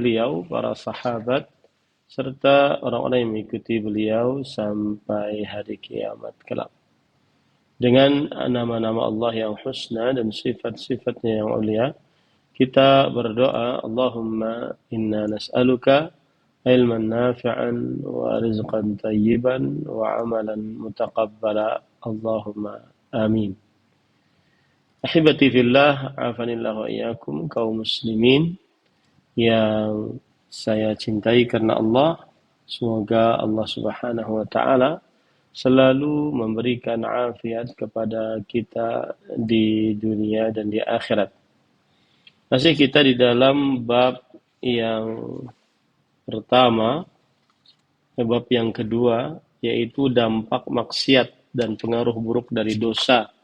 beliau, para sahabat, serta orang-orang yang mengikuti beliau sampai hari kiamat kelak. Dengan nama-nama Allah yang husna dan sifat-sifatnya yang mulia, kita berdoa, Allahumma inna nas'aluka ilman nafi'an wa rizqan tayyiban wa amalan mutaqabbala. Allahumma amin. Ahibati fillah, afanillah wa iyyakum, kaum muslimin yang saya cintai karena Allah. Semoga Allah Subhanahu wa taala selalu memberikan afiat kepada kita di dunia dan di akhirat. Masih kita di dalam bab yang pertama, bab yang kedua, yaitu dampak maksiat dan pengaruh buruk dari dosa.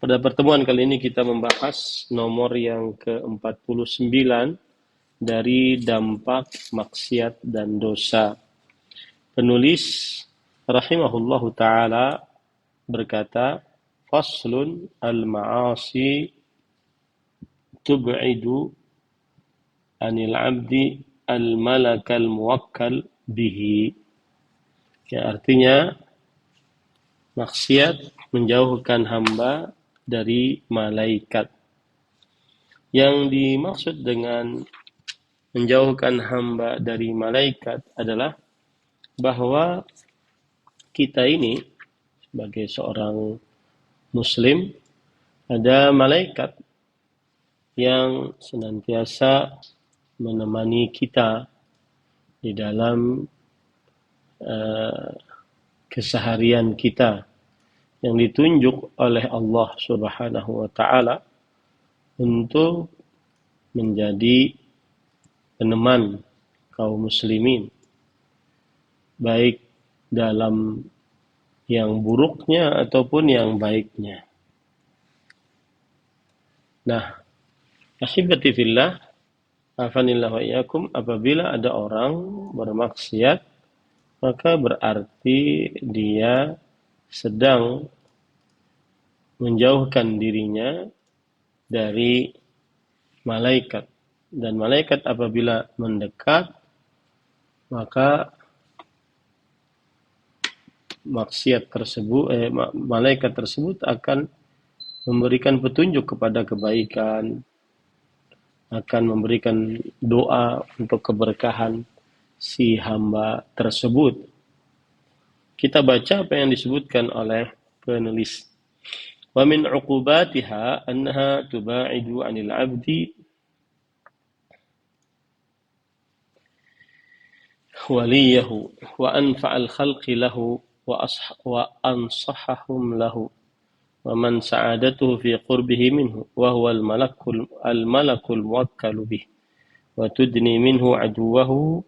Pada pertemuan kali ini kita membahas nomor yang ke-49 dari dampak maksiat dan dosa. Penulis rahimahullahu ta'ala berkata, Faslun al-ma'asi tub'idu anil abdi al-malakal muwakkal bihi. Ya, artinya maksiat menjauhkan hamba dari malaikat. Yang dimaksud dengan menjauhkan hamba dari malaikat adalah bahwa kita ini sebagai seorang muslim ada malaikat yang senantiasa menemani kita di dalam keseharian kita, yang ditunjuk oleh Allah Subhanahu wa taala untuk menjadi peneman kaum muslimin, baik dalam yang buruknya ataupun yang baiknya. Nah, ahibati fillah, afanillah wa iyyakum, apabila ada orang bermaksiat, maka berarti dia sedang menjauhkan dirinya dari malaikat. Dan malaikat apabila mendekat, maka malaikat tersebut akan memberikan petunjuk kepada kebaikan, akan memberikan doa untuk keberkahan si hamba tersebut. Kita baca apa yang disebutkan oleh penulis. Wa min 'uqubatiha annaha tuba'idu 'anil 'abdi waliyahu wa anfa'al khalqi lahu wa ansahahum lahu wa man sa'adatuhu fi qurbihi minhu wa huwa al-malakul muwakkalu bih wa tudni minhu aduwahu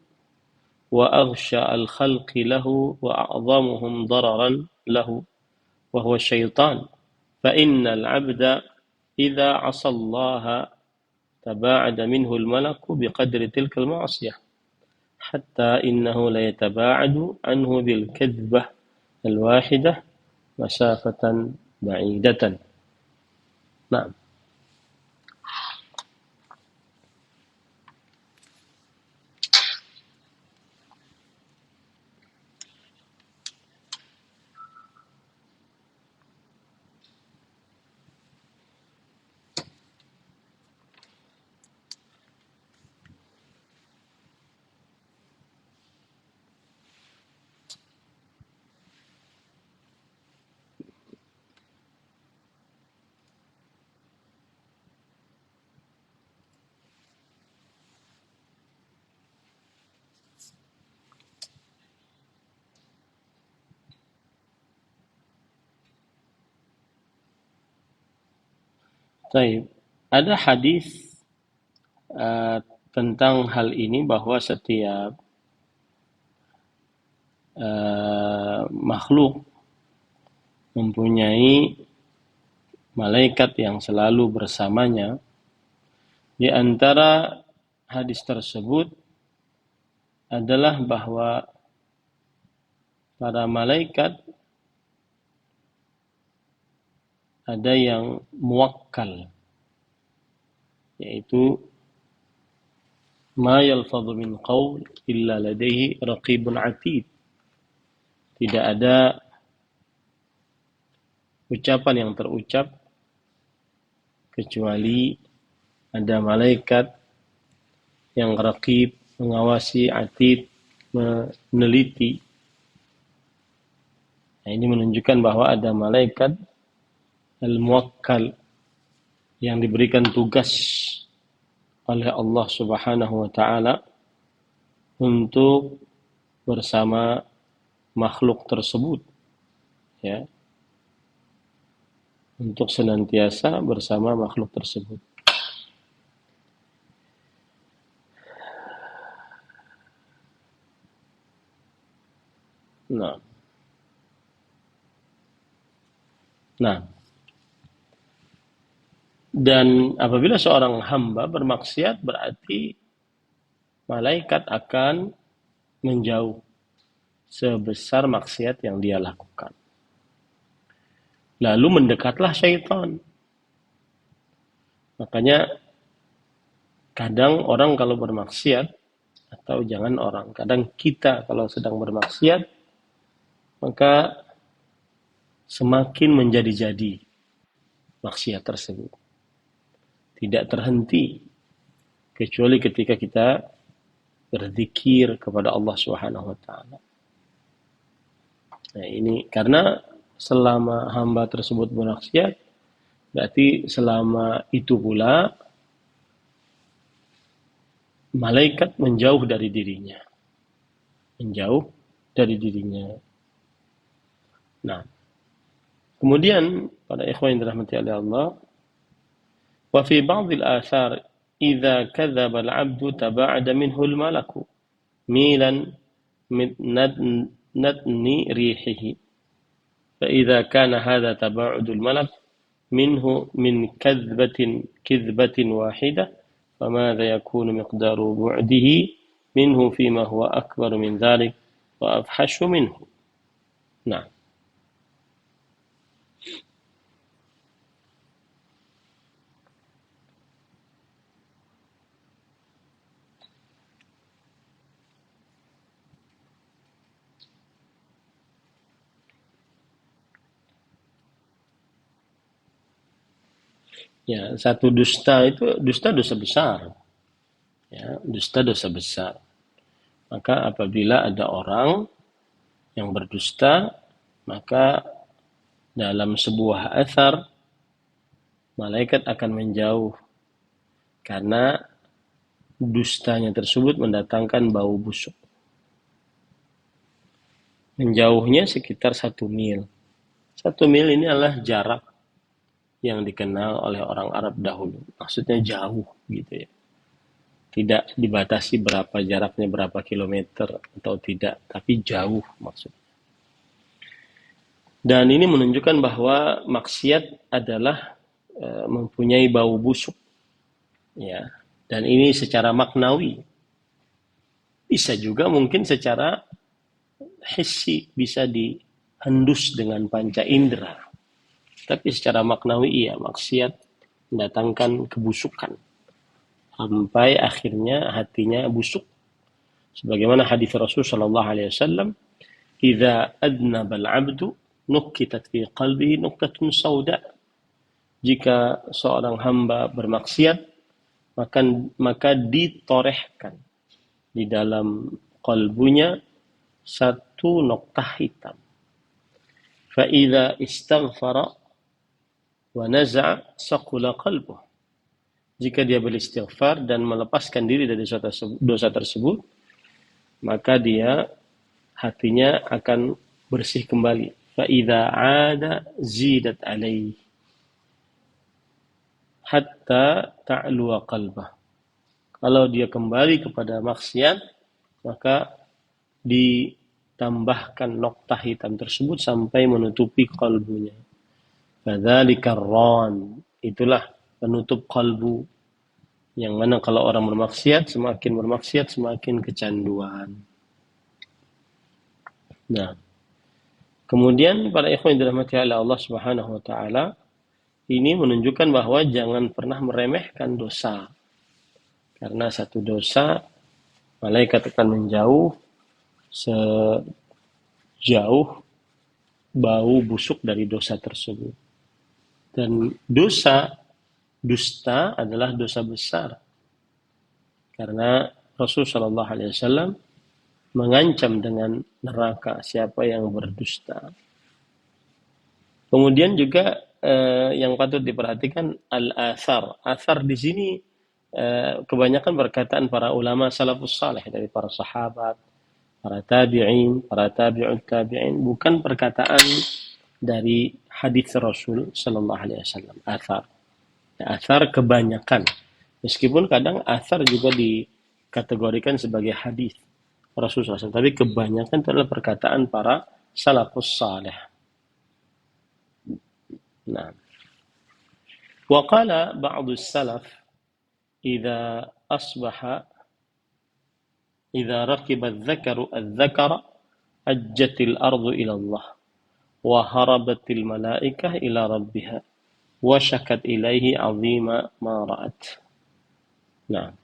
wa aghsha al-khalqi lahu wa a'zamuhum dararan lahu wa huwa syaitan fa innal 'abda idza 'asa Allah taba'ada minhu al-malaku biqadri tilka al-ma'siyah hatta innahu la yataba'adu anhu bil kadhbah al-wahidah masafatan ba'idatan. Nah, baik. Ada hadis tentang hal ini, bahwa setiap makhluk mempunyai malaikat yang selalu bersamanya. Di antara hadis tersebut adalah bahwa para malaikat ada yang muwakkal, yaitu ma yalfadhu min qaul illa ladaihi raqibun atid. Tidak ada ucapan yang terucap kecuali ada malaikat yang raqib, mengawasi, atid, meneliti. Nah, ini menunjukkan bahwa ada malaikat al-muwakkal yang diberikan tugas oleh Allah Subhanahu wa taala untuk bersama makhluk tersebut, ya, untuk senantiasa bersama makhluk tersebut. Nah, dan apabila seorang hamba bermaksiat, berarti malaikat akan menjauh sebesar maksiat yang dia lakukan. Lalu mendekatlah syaitan. Makanya kadang orang kalau bermaksiat, atau jangan orang, kadang kita kalau sedang bermaksiat, maka semakin menjadi-jadi maksiat tersebut. Tidak terhenti kecuali ketika kita berzikir kepada Allah Subhanahu wa taala. Nah, ini karena selama hamba tersebut bermaksiat, berarti selama itu pula malaikat menjauh dari dirinya. Menjauh dari dirinya. Nah, kemudian pada ikhwan yang dirahmati oleh Allah, wa fi ba'd al-athar idza kadzdzaba al-'abdu taba'ada minhu al-malaku milan min natni rihihi. Fa idza kana hadha taba'ud al-malak minhu min kadzbatin wahidah فماذا يكون مقدار بعده منه فيما هو أكبر من ذلك وأفحش منه. Nah, ya, satu dusta itu dosa besar. Ya, dusta dosa besar. Maka apabila ada orang yang berdusta, maka dalam sebuah athar malaikat akan menjauh karena dustanya tersebut mendatangkan bau busuk. Menjauhnya sekitar 1 mil. 1 mil ini adalah jarak yang dikenal oleh orang Arab dahulu. Maksudnya jauh gitu ya. Tidak dibatasi berapa jaraknya, berapa kilometer atau tidak, tapi jauh maksudnya. Dan ini menunjukkan bahwa maksiat adalah mempunyai bau busuk, ya. Dan ini secara maknawi. Bisa juga mungkin secara hissi, bisa dihendus dengan panca indera. Tapi secara maknawi iya, maksiat mendatangkan kebusukan. Sampai akhirnya hatinya busuk. Sebagaimana hadis Rasul sallallahu alaihi wasallam, "Idza adnaba al-'abdu nukitat fi qalbihi nuktatun sauda." Jika seorang hamba bermaksiat, maka ditorehkan di dalam qalbunya satu noktah hitam. Fa idza istaghfara wa naza'a saqula qalbuhu. Jika dia beristighfar dan melepaskan diri dari dosa tersebut, maka dia hatinya akan bersih kembali. Fa idza 'ada zidat 'alaihi hatta ta'luwa qalbah. Kalau dia kembali kepada maksiat, maka ditambahkan noktah hitam tersebut sampai menutupi kalbunya. Fadzalika ar-ran, itulah penutup kalbu, yang mana kalau orang bermaksiat semakin kecanduan. Nah, kemudian para ikhwan yang dirahmati oleh Allah Subhanahu wa taala, ini menunjukkan bahwa jangan pernah meremehkan dosa. Karena satu dosa, malaikat akan menjauh sejauh bau busuk dari dosa tersebut. Dan dusta adalah dosa besar. Karena Rasulullah Shallallahu Alaihi Wasallam mengancam dengan neraka siapa yang berdusta. Kemudian juga yang patut diperhatikan al-athar. Athar di sini kebanyakan perkataan para ulama salafus saleh, dari para sahabat, para tabi'in, para tabi'ut tabi'in, bukan perkataan dari hadis Rasul Sallallahu Alaihi Wasallam. Athar. Ya, athar kebanyakan. Meskipun kadang athar juga dikategorikan sebagai hadis Rasul SAW, tapi kebanyakan itu adalah perkataan para salafus saleh. Nah, waqala ba'du salaf idza asbaha idza rakiba adh-dhakara ajjatil ardu ila Allah wa harabatil malaikah ila rabbiha wa syakat ilaihi 'azima ma ra'at. Nah,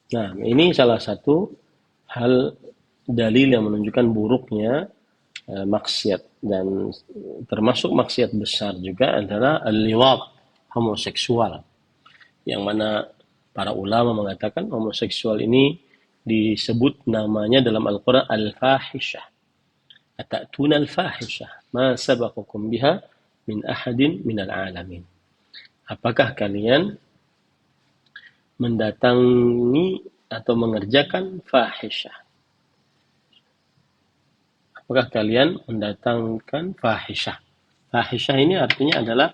Nah, ini salah satu hal dalil yang menunjukkan buruknya maksiat, dan termasuk maksiat besar juga adalah al-liwat, homoseksual, yang mana para ulama mengatakan homoseksual ini disebut namanya dalam Al-Quran al-fahishah. Atatuna al-fahishah ma sabaqakum biha min ahadin minal alamin. Apakah kalian mendatangi atau mengerjakan fahisyah? Apakah kalian mendatangkan fahisyah? Fahisyah ini artinya adalah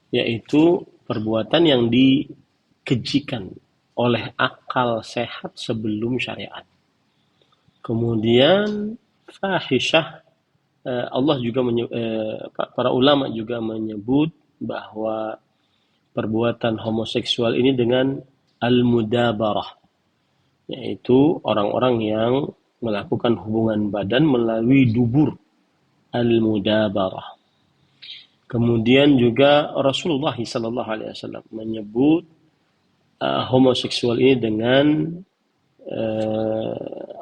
yaitu perbuatan yang dikejikan oleh akal sehat sebelum syariat. Kemudian fahisyah, Allah juga para ulama juga menyebut bahwa perbuatan homoseksual ini dengan al-mudabarah, yaitu orang-orang yang melakukan hubungan badan melalui dubur, al-mudabarah. Kemudian juga Rasulullah SAW menyebut homoseksual ini dengan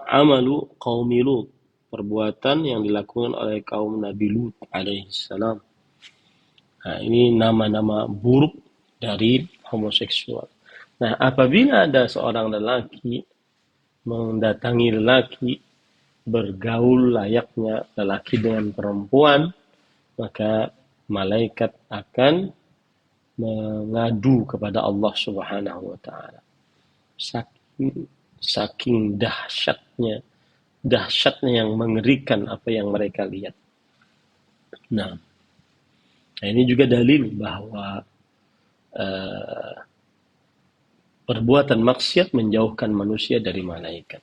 amalu qaumi Lut, perbuatan yang dilakukan oleh kaum Nabi Lut alaihissalam. Nah, ini nama-nama buruk dari homoseksual. Nah, apabila ada seorang lelaki mendatangi lelaki, bergaul layaknya lelaki dengan perempuan, maka malaikat akan mengadu kepada Allah Subhanahu wa taala. Saking dahsyatnya yang mengerikan apa yang mereka lihat. Nah, ini juga dalil bahwa perbuatan maksiat menjauhkan manusia dari malaikat.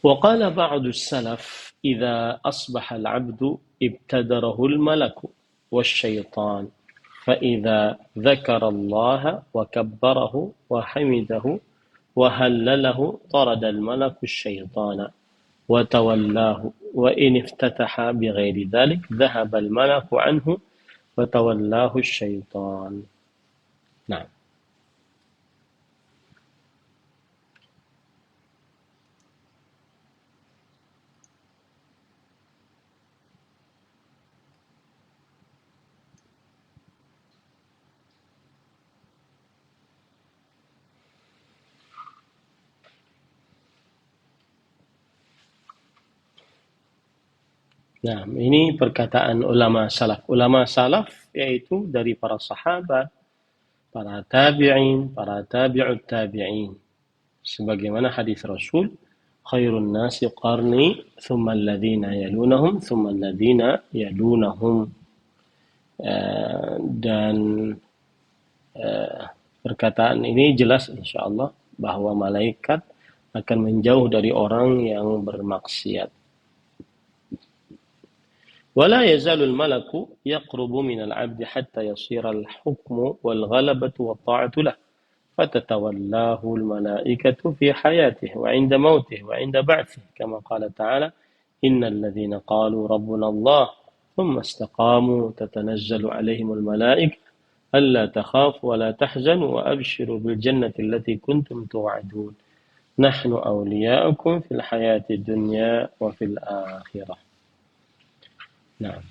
وقال بعض السلف إذا أصبح العبد ابتدره الملك والشيطان فإذا ذكر الله وكبره وحمده وهلله طرد الملك الشيطان وتولاه وإن افتتح بغير ذلك ذهب الملك عنه وتولاه الشيطان. نعم. Nah, ini perkataan ulama salaf. Ulama salaf yaitu dari para sahabat, para tabi'in, para tabi'ut tabi'in. Sebagaimana hadis Rasul, khairun nasi qarni, thumma alladhina yalunahum, thumma alladhina yalunahum. Dan perkataan ini jelas insyaallah bahwa malaikat akan menjauh dari orang yang bermaksiat. ولا يزال الملك يقرب من العبد حتى يصير الحكم والغلبة والطاعة له فتتولاه الملائكة في حياته وعند موته وعند بعثه كما قال تعالى إن الذين قالوا ربنا الله ثم استقاموا تتنزل عليهم الملائكة ألا تخافوا ولا تحزنوا وأبشروا بالجنة التي كنتم توعدون نحن أولياؤكم في الحياة الدنيا وفي الآخرة. نعم.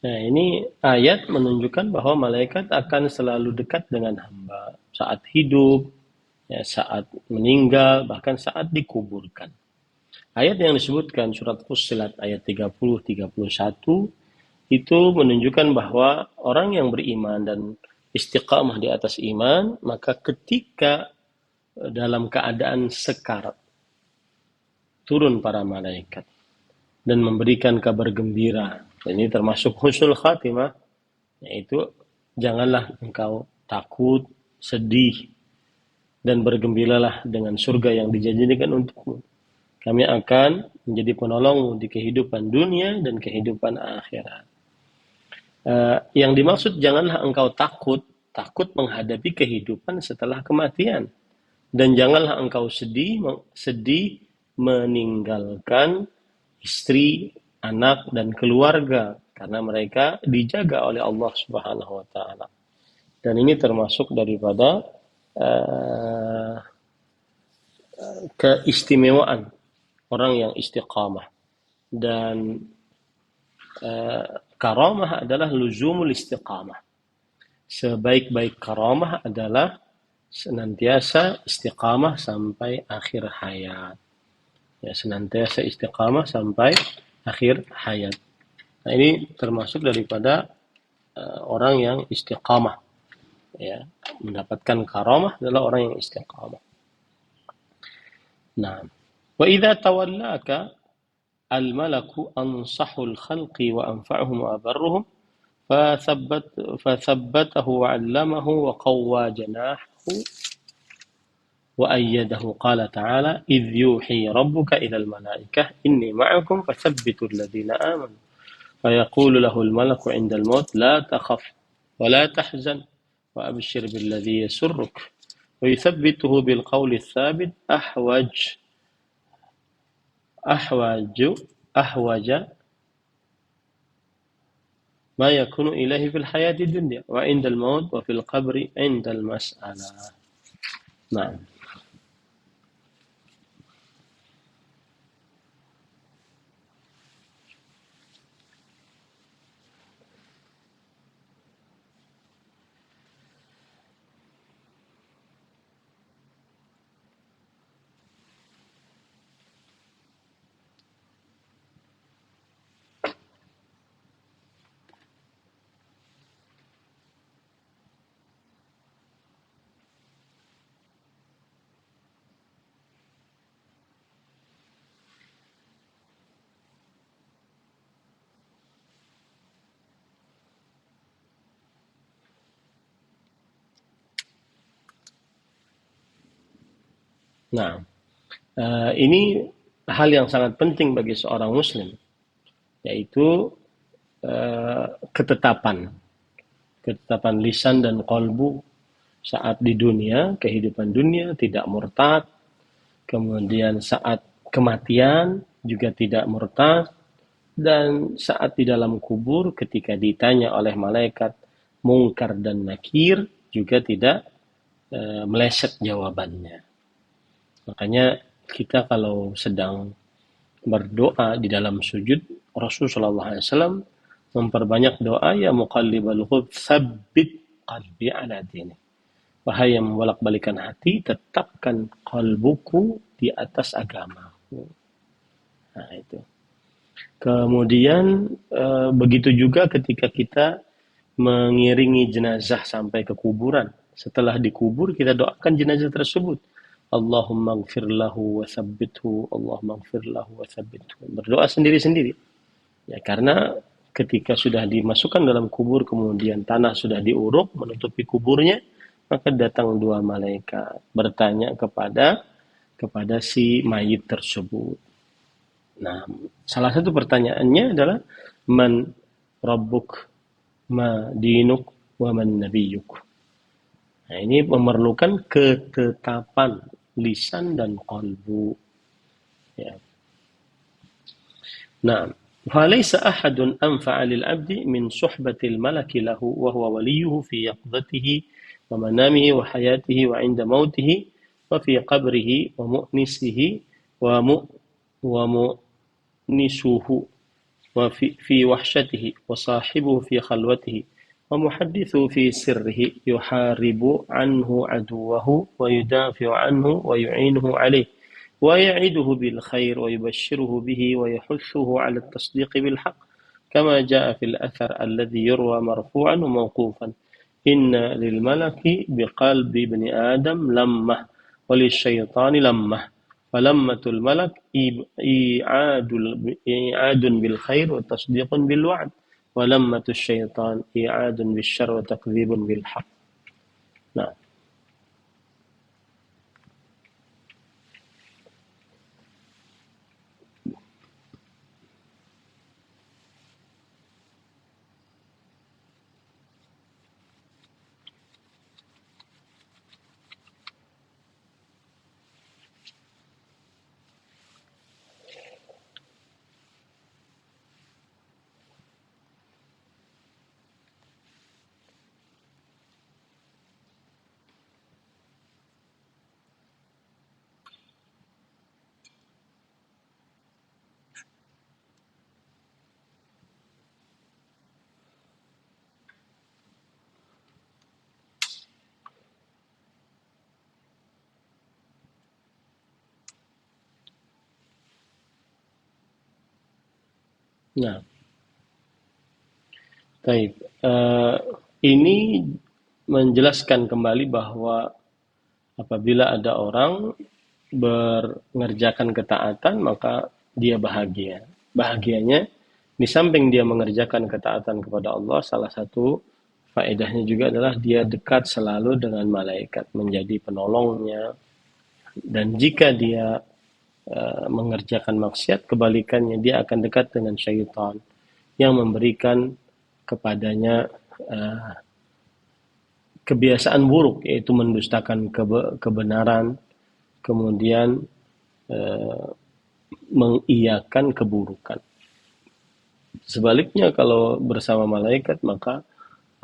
Nah, ini ayat menunjukkan bahwa malaikat akan selalu dekat dengan hamba saat hidup, ya, saat meninggal, bahkan saat dikuburkan. Ayat yang disebutkan surat Fussilat ayat 30-31 itu menunjukkan bahwa orang yang beriman dan istiqamah di atas iman, maka ketika dalam keadaan sekarat, turun para malaikat dan memberikan kabar gembira. Ini termasuk husnul khatimah, yaitu janganlah engkau takut, sedih, dan bergembiralah dengan surga yang dijanjikan untukmu. Kami akan menjadi penolongmu di kehidupan dunia dan kehidupan akhirat. Yang dimaksud janganlah engkau takut menghadapi kehidupan setelah kematian. Dan janganlah engkau sedih meninggalkan istri, anak, dan keluarga. Karena mereka dijaga oleh Allah Subhanahu wa Ta'ala. Dan ini termasuk daripada keistimewaan orang yang istiqamah. Dan karamah adalah luzumul istiqamah. Sebaik-baik karamah adalah senantiasa istiqamah sampai akhir hayat. Ya, senantiasa istiqamah sampai akhir hayat. Nah, ini termasuk daripada orang yang istiqamah. Ya, mendapatkan karamah adalah orang yang istiqamah. Nah, wa idza tawallaka al-malaku ansahul khalqi wa anfa'uhum wa abarruhum فثبته وعلمه وقوى جناحه وأيده قال تعالى إذ يوحي ربك إلى الملائكة إني معكم فثبتوا الذين آمنوا فيقول له الملك عند الموت لا تخف ولا تحزن وأبشر بالذي يسرك ويثبته بالقول الثابت أحوج ما يكون إليه في الحياة الدنيا وعند الموت وفي القبر عند المسألة. نعم. Nah, ini hal yang sangat penting bagi seorang muslim, yaitu ketetapan lisan dan kolbu saat di dunia, kehidupan dunia, tidak murtad, kemudian saat kematian juga tidak murtad, dan saat di dalam kubur ketika ditanya oleh malaikat Mungkar dan Nakir juga tidak meleset jawabannya. Makanya kita kalau sedang berdoa di dalam sujud, Rasulullah SAW memperbanyak doa, ya muqallibal qulub tsabbit qalbi ala dinik. Wahai yang membolak-balikan hati, tetapkan kalbuku di atas agamaku. Nah, itu. Kemudian begitu juga ketika kita mengiringi jenazah sampai ke kuburan. Setelah dikubur, kita doakan jenazah tersebut. Allahumma gfir lahu wa thabbithu, Allahumma gfir lahu wa thabbithu. Berdoa sendiri-sendiri. Ya, karena ketika sudah dimasukkan dalam kubur, kemudian tanah sudah diuruk menutupi kuburnya, maka datang dua malaikat bertanya kepada si mayit tersebut. Nah, salah satu pertanyaannya adalah man rabbuk, ma dinuk, wa man nabiyuk. Nah, ini memerlukan ketetapan lisan dan qalbu. Ya. Nah, فليس أحد أنفع للعبد من صحبة الملك له وهو وليه في يقظته ومنامه وحياته وعند موته وفي قبره ومؤنسه ومؤنسه وفي وحشته وصاحبه في خلوته ومحدثه في سره يحارب عنه عدوه ويدافع عنه ويعينه عليه ويعده بالخير ويبشره به ويحثه على التصديق بالحق كما جاء في الأثر الذي يروى مرفوعا وموقوفا إن للملك بقلب ابن آدم لمة وللشيطان لمة فلمة الملك إيعاد بالخير وتصديق بالوعد ولمة الشيطان إيعاد بالشر وتكذيب بالحق. نعم. Nah, baik. Ini menjelaskan kembali bahwa apabila ada orang mengerjakan ketaatan, maka dia bahagia. Bahagianya, di samping dia mengerjakan ketaatan kepada Allah, salah satu faedahnya juga adalah dia dekat selalu dengan malaikat, menjadi penolongnya. Dan jika dia mengerjakan maksiat, kebalikannya dia akan dekat dengan syaitan yang memberikan kepadanya kebiasaan buruk, yaitu mendustakan kebenaran, kemudian mengiyakan keburukan. Sebaliknya, kalau bersama malaikat, maka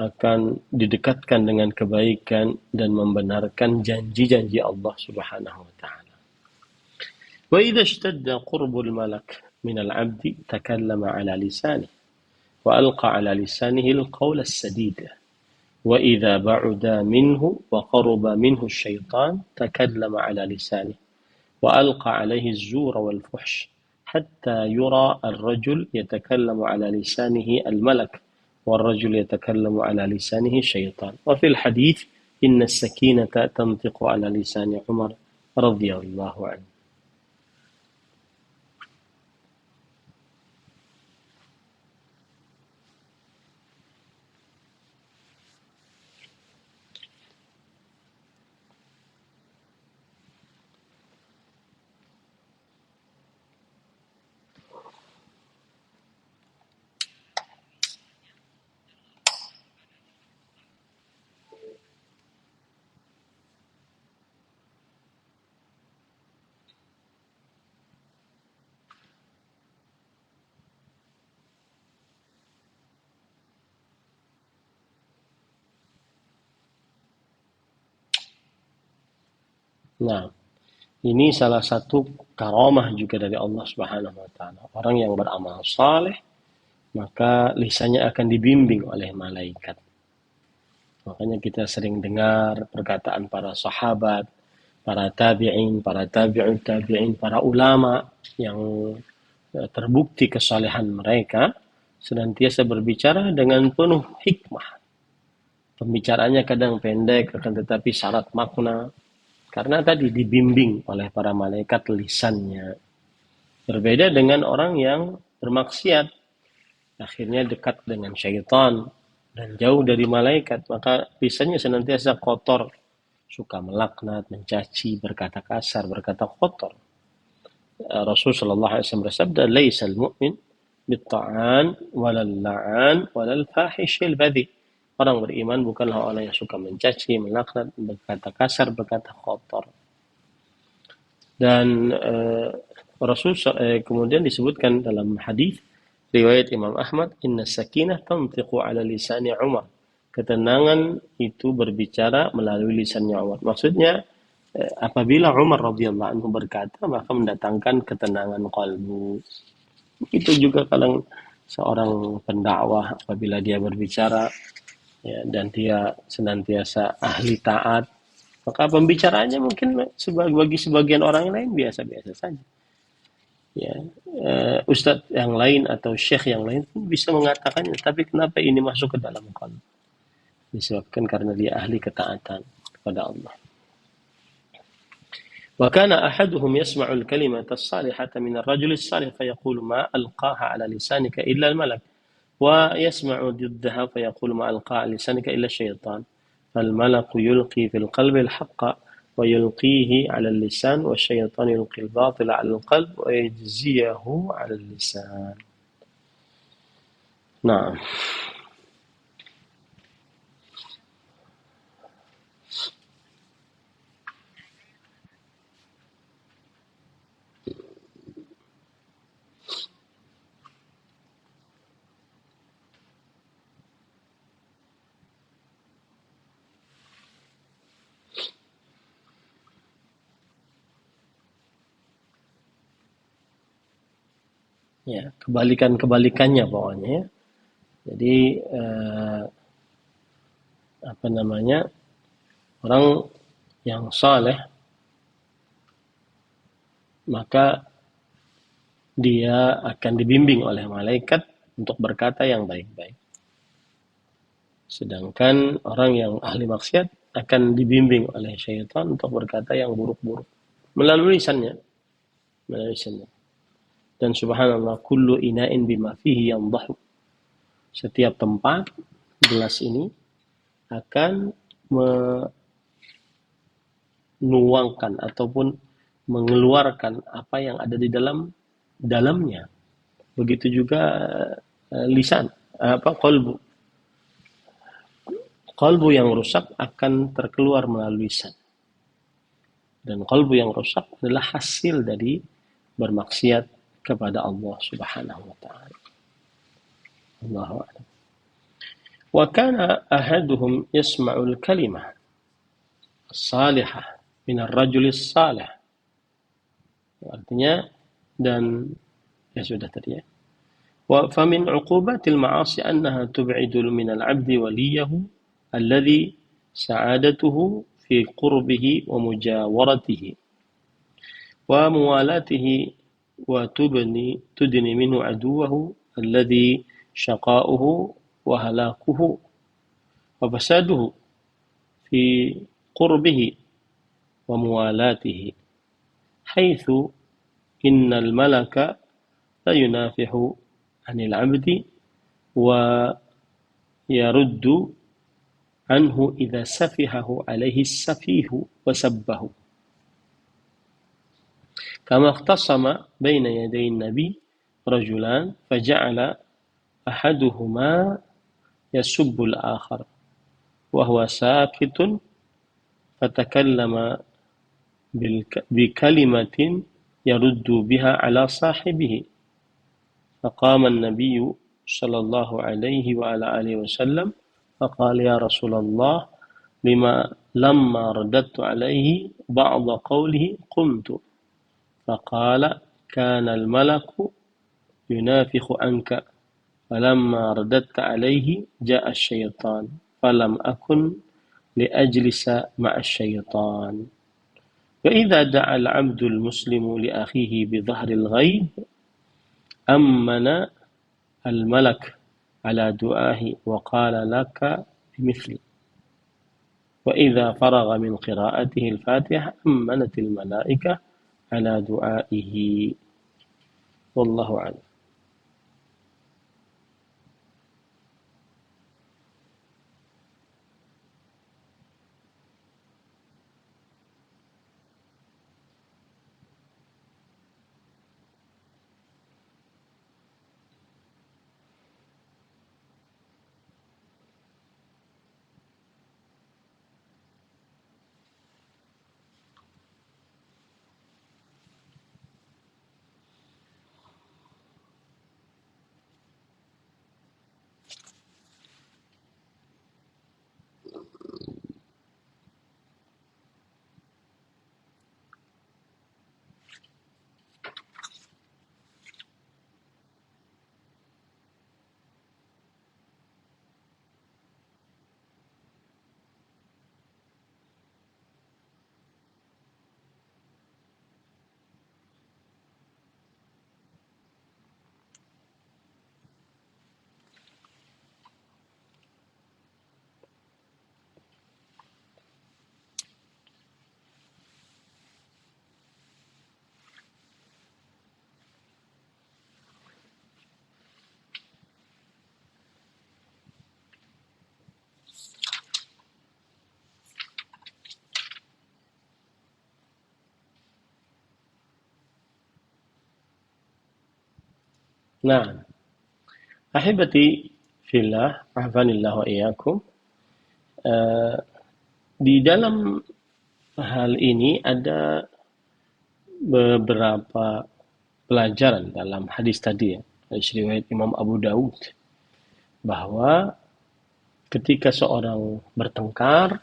akan didekatkan dengan kebaikan dan membenarkan janji-janji Allah Subhanahu wa taala. وإذا اشتد قرب الملك من العبد تكلم على لسانه وألقى على لسانه القول السديد وإذا بعد منه وقرب منه الشيطان تكلم على لسانه وألقى عليه الزور والفحش حتى يرى الرجل يتكلم على لسانه الملك والرجل يتكلم على لسانه الشيطان. وفي الحديث إن السكينة تنطق على لسان عمر رضي الله عنه. Nah, ini salah satu karamah juga dari Allah Subhanahu wa taala. Orang yang beramal saleh maka lisannya akan dibimbing oleh malaikat. Makanya kita sering dengar perkataan para sahabat, para tabi'in, para tabi'ut tabi'in, para ulama yang terbukti kesalehan mereka senantiasa berbicara dengan penuh hikmah. Pembicaraannya kadang pendek, akan tetapi syarat makna. Karena tadi dibimbing oleh para malaikat lisannya. Berbeda dengan orang yang bermaksiat. Akhirnya dekat dengan syaitan dan jauh dari malaikat. Maka lisannya senantiasa kotor. Suka melaknat, mencaci, berkata kasar, berkata kotor. Rasulullah SAW bersabda, "Laisal mu'min bitta'an walal la'an walal fahishil badhi." Orang beriman bukanlah orang yang suka mencaci, melaknat, berkata kasar, berkata kotor. Dan Rasul kemudian disebutkan dalam hadis riwayat Imam Ahmad, "Inna sakinah tantiqu ala lisani Umar." Ketenangan itu berbicara melalui lisannya Umar. Maksudnya apabila Umar radhiyallahu anhu berkata, maka mendatangkan ketenangan kalbu. Itu juga kadang seorang pendakwah apabila dia berbicara ya, dan dia senantiasa ahli taat, maka pembicaraannya mungkin bagi sebagian orang lain biasa-biasa saja. Ya, ustadz yang lain atau syekh yang lain pun bisa mengatakannya, tapi kenapa ini masuk ke dalam qalb? Disebabkan karena dia ahli ketaatan kepada Allah. وكان أحدهم يسمع الكلمة الصالحة من الرجل الصالح فيقول ما ألقاها على لسانك إلا الملك ويسمع ضدها فيقول ما ألقى على لسانك إلا الشيطان فالملك يلقي في القلب الحق ويلقيه على اللسان والشيطان يلقي الباطل على القلب ويجزيه على اللسان. نعم. Ya, kebalikannya pokoknya ya. Jadi apa namanya, orang yang saleh maka dia akan dibimbing oleh malaikat untuk berkata yang baik-baik. Sedangkan orang yang ahli maksiat akan dibimbing oleh syaitan untuk berkata yang buruk-buruk melalui lisannya. Dan subhanallah, kullu ina'in bima fihi yandahu. Setiap tempat gelas ini akan menuangkan ataupun mengeluarkan apa yang ada di dalamnya. Begitu juga lisan, qalbu. Qalbu yang rusak akan terkeluar melalui lisan. Dan qalbu yang rusak adalah hasil dari bermaksiat kepada Allah Subhanahu wa taala. Allahu a'lam. Wa kana ahaduhum yasma'ul kalimah as-salihah min ar-rajul as-salih. Artinya, dan ya sudah tadi ya. Wa fa min 'uqubatil ma'asi annaha tub'idu min al-'abdi waliyahu alladhi sa'adatuhu fi qurbihi wa mujawaratihi wa muwalatihi wa tudni minhu aduwahu alladhi syaqa'uhu wa halakuhu wa fasaduhu fi qurbihi wa muwalatihi haitsu innal malaka la yunafihu 'anil 'abdi wa yaruddu anhu idza safihahu 'alaihi as-safihu wa sabbahu. كما اختصم بين يدي النبي رجلان فجعل أحدهما يسب الآخر وهو ساكت فتكلم بكلمة يرد بها على صاحبه فقام النبي صلى الله عليه وعلى آله وسلم فقال يا رسول الله لما رددت عليه بعض قوله قمت فقال كان الملك ينافخ عنك فلما رددت عليه جاء الشيطان فلم أكن لأجلس مع الشيطان. وإذا دعا العبد المسلم لأخيه بظهر الغيب أمن الملك على دعائه وقال لك بمثل. وإذا فرغ من قراءته الفاتحة أمنت الملائكة على دعائه. والله أعلم. Nah, ahibati fillah, ahfanillah wa iyyakum. Eh, di dalam hal ini ada beberapa pelajaran dalam hadis tadi ya, hadis riwayat Imam Abu Daud, bahwa ketika seorang bertengkar,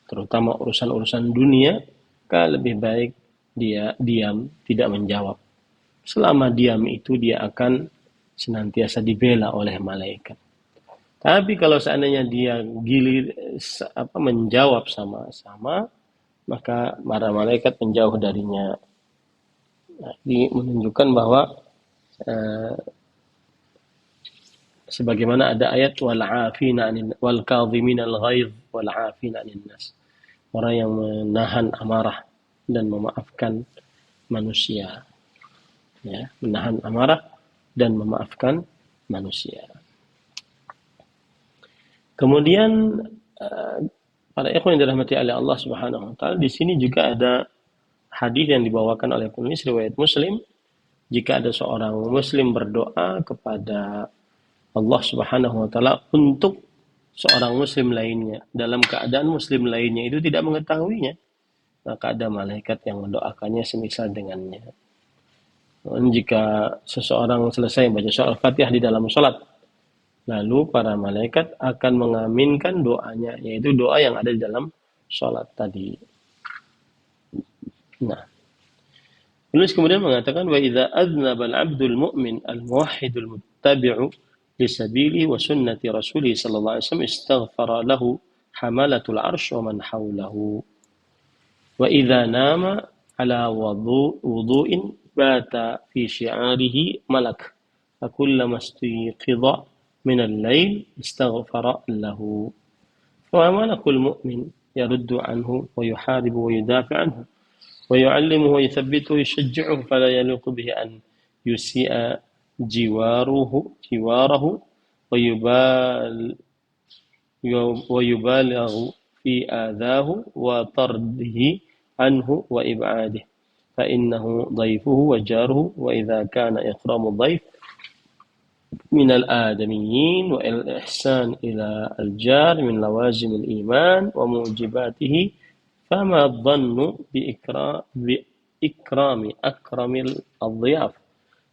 terutama urusan-urusan dunia, maka lebih baik dia diam, tidak menjawab. Selama diam itu dia akan senantiasa dibela oleh malaikat. Tapi kalau seandainya dia gilir menjawab sama-sama, maka para malaikat menjauh darinya. Nah, ini menunjukkan bahwa eh, sebagaimana ada ayat wal 'afina 'anil wal kadhiminal ghaidh wal 'afina 'anil nas. Orang yang menahan amarah dan memaafkan manusia. Ya, menahan amarah dan memaafkan manusia. Kemudian para ikhwan yang dirahmati oleh Allah Subhanahu wa taala, di sini juga ada hadis yang dibawakan oleh penulis riwayat Muslim, jika ada seorang muslim berdoa kepada Allah Subhanahu wa taala untuk seorang muslim lainnya dalam keadaan muslim lainnya itu tidak mengetahuinya, maka ada malaikat yang mendoakannya semisal dengannya. Dan jika seseorang selesai baca surah Al-Fatihah di dalam salat, lalu para malaikat akan mengaminkan doanya, yaitu doa yang ada di dalam salat tadi. Nah, penulis kemudian mengatakan wa idza adznaba al-'abdul mu'min al-muwahhidul muttabi'u li sabili wa sunnati rasulih sallallahu alaihi wasallam istaghfara lahu hamalatul 'arsy wa man hawlahu. Wa idza nama ala wudu'in bata fi syi'arihi malak. Fakullama istayqidha min al-lail istaghfara lahu. Fa malakul mu'min yaruddu anhu wa yuharibu wa yudafi' anhu. ويعلمه ويثبته ويشجعه فلا يليق به أن يسيء جواره ويبالغ في آذاه وطرده عنه وإبعاده، فإنه ضيفه وجاره، وإذا كان إكرام الضيف من الآدميين والإحسان إلى الجار من لوازم الإيمان وموجباته، فما الظن بإكرام أكرم الضياف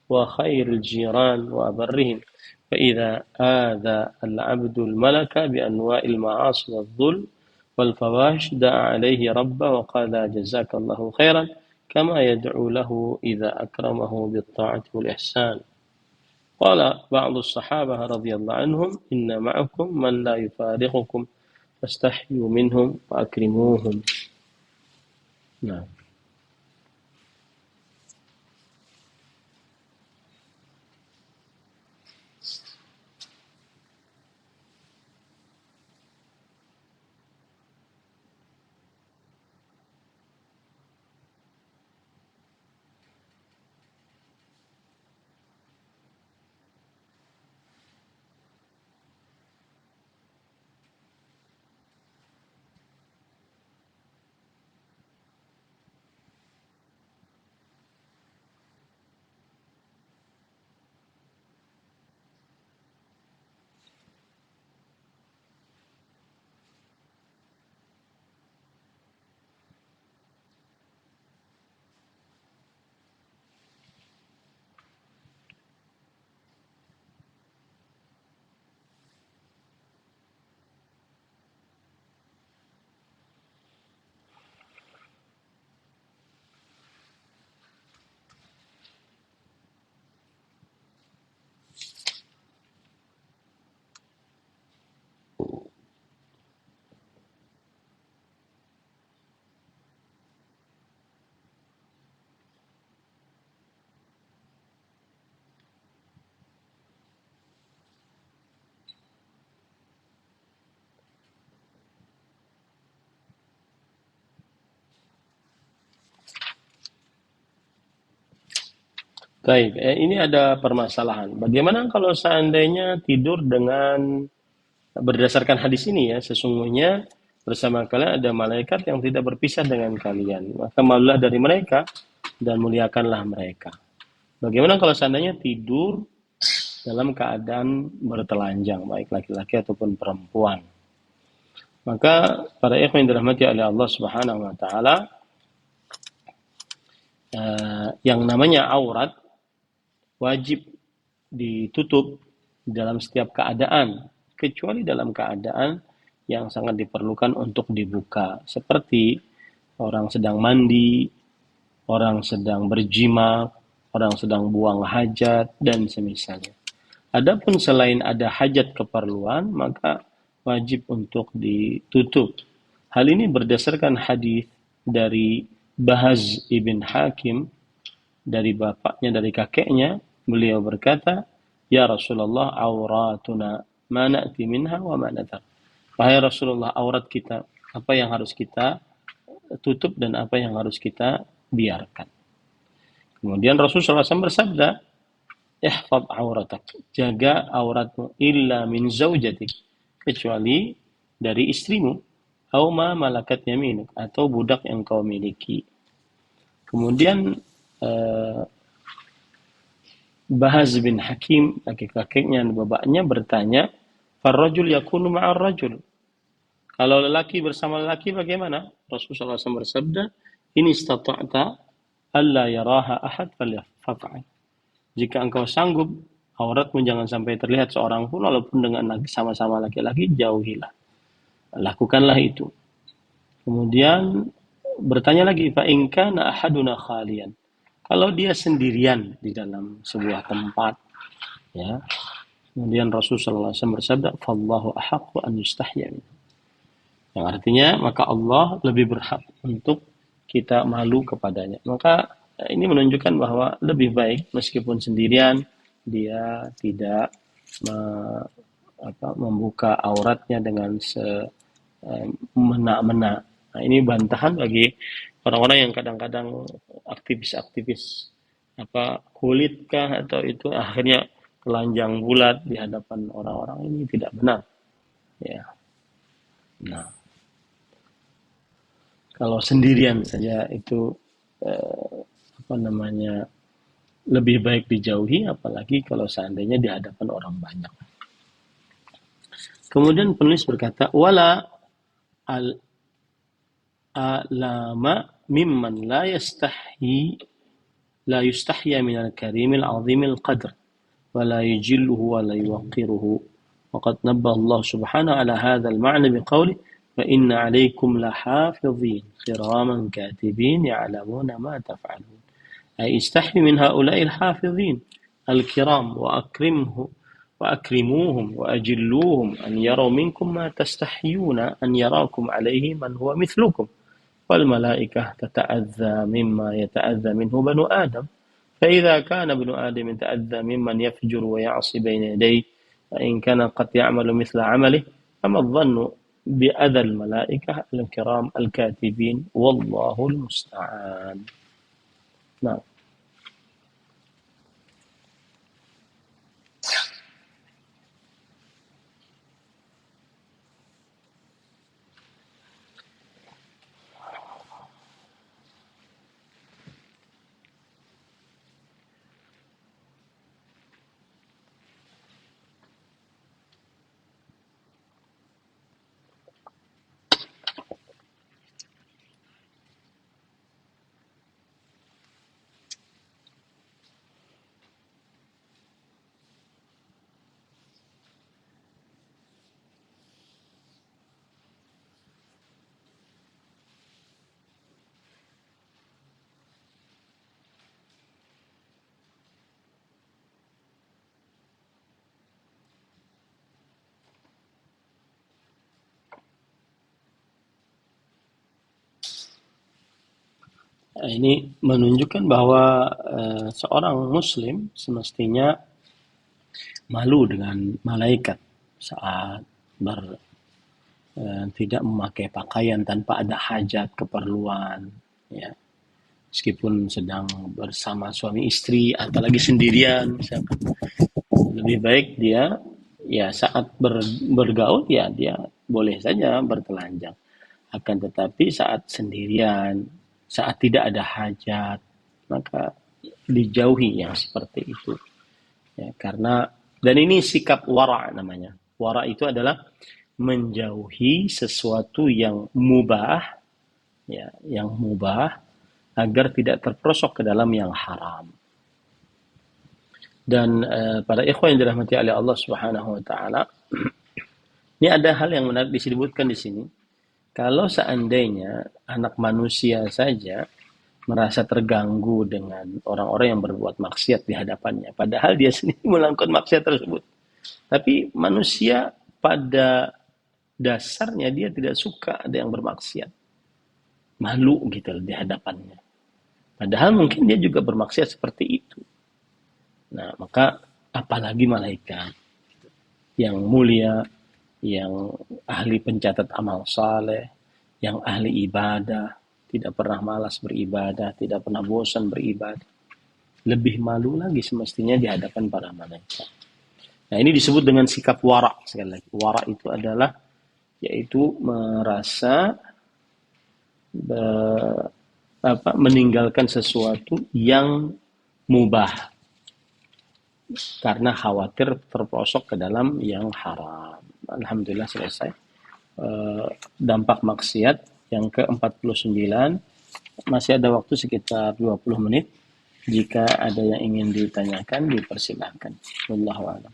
وخير الجيران وأبرهم. فإذا آذى العبد الملك بأنواع المعاصي والظلم والفواحش دعا عليه ربه وقال جزاك الله خيرا كما يدعو له إذا أكرمه بالطاعة والإحسان. Qala ba'du as-sahabah radhiyallahu anhum inna ma'akum man la yufariqukum fastahyu minhum wa akrimuhum. Nah, baik. Ini ada permasalahan. Bagaimana kalau seandainya tidur dengan berdasarkan hadis ini ya, sesungguhnya bersama kalian ada malaikat yang tidak berpisah dengan kalian. Maka malulah dari mereka dan muliakanlah mereka. Bagaimana kalau seandainya tidur dalam keadaan bertelanjang, baik laki-laki ataupun perempuan? Maka para ikhwan yang dirahmati oleh Allah Subhanahu wa taala, yang namanya aurat wajib ditutup dalam setiap keadaan, kecuali dalam keadaan yang sangat diperlukan untuk dibuka, seperti orang sedang mandi, orang sedang berjima, orang sedang buang hajat, dan semisalnya. Adapun selain ada hajat keperluan, maka wajib untuk ditutup. Hal ini berdasarkan hadis dari Bahaz ibn Hakim, dari bapaknya, dari kakeknya. Beliau berkata, "Ya Rasulullah, auratuna ma na'ti minha wa ma nadhar." Wahai Rasulullah, aurat kita, apa yang harus kita tutup dan apa yang harus kita biarkan. Kemudian Rasulullah SAW bersabda, "Ihfad auratak." Jaga auratmu, illa min zaujatik, kecuali dari istrimu, au ma malakat yaminuk, atau budak yang kau miliki. Kemudian Bahaz bin Hakim, kakek-kakeknya dan bapaknya bertanya, "Farrajul yakunu ma'ar rajul." Kalau lelaki bersama lelaki bagaimana? Rasulullah SAW bersabda, "In istata'ta alla yaraha ahad faf'al." Jika engkau sanggup, auratmu jangan sampai terlihat seorang pun, walaupun dengan sama-sama laki-laki, jauhilah. Lakukanlah itu. Kemudian bertanya lagi, fa in kana ahaduna khalian. Kalau dia sendirian di dalam sebuah tempat, ya. Kemudian Rasulullah SAW bersabda, "Fallahu ahaqqu an yustahya minhu." Yang artinya, maka Allah lebih berhak untuk kita malu kepadanya. Maka ini menunjukkan bahwa lebih baik meskipun sendirian, dia tidak membuka auratnya dengan semena-mena. Nah, ini bantahan bagi orang-orang yang kadang-kadang aktivis-aktivis kulitkah atau itu akhirnya telanjang bulat di hadapan orang-orang. Ini tidak benar. Ya. Nah, kalau sendirian saja itu lebih baik dijauhi, apalagi kalau seandainya di hadapan orang banyak. Kemudian penulis berkata, wala al-alama mimman la yustahya min al-karim al-azim al-qadr wa la yujilluhu wa la yuwaqqiruhu. Waqad nabbaha Allah subhanahu ala hadha al-ma'na biqawli فإن عليكم لحافظين كراما كاتبين يعلمون ما تفعلون. أي استحي من هؤلاء الحافظين. الكرام وأكرموهم وأجلوهم أن يروا منكم ما تستحيون أن يراكم عليه من هو مثلكم والملائكة تتأذى مما يتأذى منه بنو آدم فإذا كان ابن آدم يتأذى ممن يفجر ويعصي بين يديه فإن كان قد يعمل مثل عمله فما الظن بأذى الملائكة الكرام الكاتبين والله المستعان. نعم. Ini menunjukkan bahwa seorang muslim semestinya malu dengan malaikat saat tidak memakai pakaian tanpa ada hajat keperluan, ya. Meskipun sedang bersama suami istri, apalagi sendirian, misalkan. Lebih baik dia ya saat bergaul ya dia boleh saja bertelanjang. Akan tetapi saat sendirian, saat tidak ada hajat, maka dijauhi yang seperti itu. Ya, karena dan ini sikap wara namanya. Wara itu adalah menjauhi sesuatu yang mubah, ya, yang mubah agar tidak terperosok ke dalam yang haram. Dan para ikhwan yang dirahmati oleh Allah Subhanahu wa taala, ini ada hal yang menarik disebutkan di sini. Kalau seandainya anak manusia saja merasa terganggu dengan orang-orang yang berbuat maksiat di hadapannya, padahal dia sendiri melakukan maksiat tersebut. Tapi manusia pada dasarnya dia tidak suka ada yang bermaksiat. Malu gitu di hadapannya. Padahal mungkin dia juga bermaksiat seperti itu. Nah, maka apalagi malaikat yang mulia, yang ahli pencatat amal saleh, yang ahli ibadah, tidak pernah malas beribadah, tidak pernah bosan beribadah. Lebih malu lagi semestinya di hadapan para malaikat. Nah, ini disebut dengan sikap wara sekali lagi. Wara itu adalah yaitu merasa meninggalkan sesuatu yang mubah karena khawatir terprosok ke dalam yang haram. Alhamdulillah selesai. Dampak maksiat yang ke-49. Masih ada waktu sekitar 20 menit. Jika ada yang ingin ditanyakan, dipersilahkan. Wallahu a'lam.